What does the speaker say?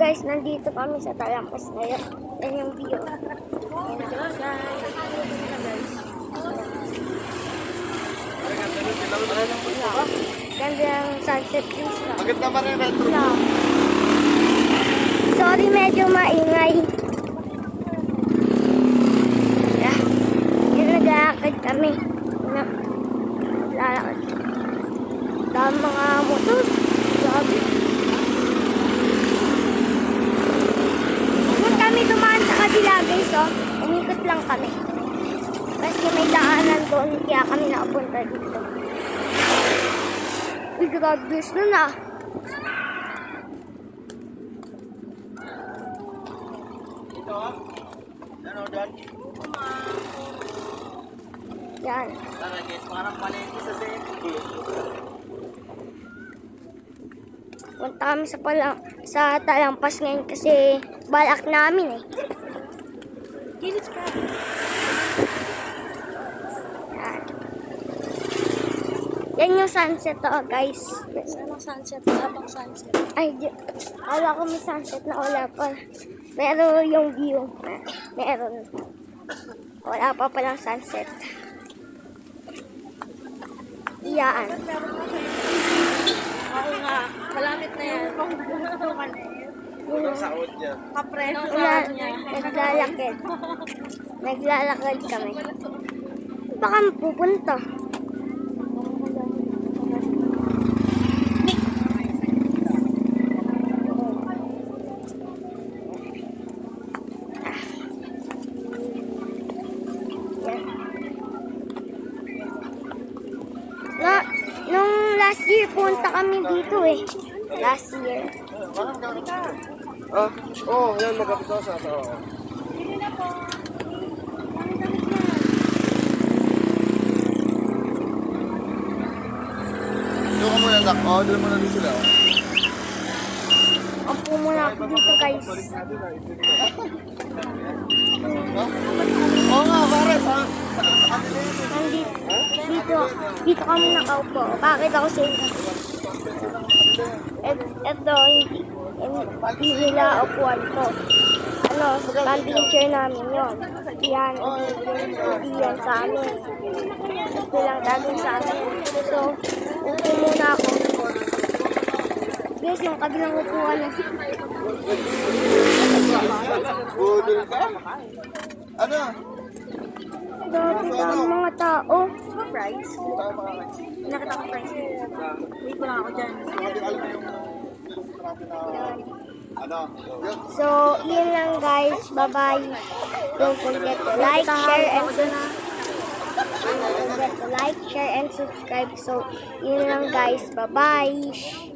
guys, nandito kami sa Talampas ngayon. Yan yung view. Ganda yung sunset views na. Maganda pa rin retro. Sorry, medyo maingay. Yan, naglalakad kami. Naglalakad. Dami mga motor. Grabe. Kung kami dumaan sa kabila guys, oh, umikot lang kami. Kasi may daanan doon, kaya kami nakapunta dito. Uy, grabe views nun ah. Yan. Tara guys, parang palengke sa safety. Punta kami sa Talampas ngayon kasi balak namin eh. Gilis ka. Yan. Yan yung sunset to guys. Anong sunset? Abang sunset. Ay, wala ko may sunset na wala pa. Pero yung view, meron. Wala pa palang sunset. Yan. Oo nga. Malamit na yan. Walang saot niya. Kapreso Wala, sa niya. naglalakad. Naglalakad kami. Baka pupunta. Nung last year, punta kami dito eh. Last year. Ah, oh, yan magkapit ako sa asawa ko. Doon ka muna, Dak. Oh, doon muna din sila. Upo muna ako dito guys. Oo nga, pare. Dito kami nakaupo. Bakit ako sa inyo? Ito, hindi nila upuan to. Ano, standing chair namin yun. Yan, hindi yan sa amin. Ito lang gagawin sa amin. So, upo muna ako. Guys, yung kabilang upuan na. Budol ka? Ano? Dami ang mga tao. Fries? Nakita ko fries. Wait ko lang ako dyan. Ano? So, yun lang guys. Bye-bye. Don't forget to like, share, and subscribe. Don't forget to like, share, and subscribe. So, yun lang guys. Bye-bye.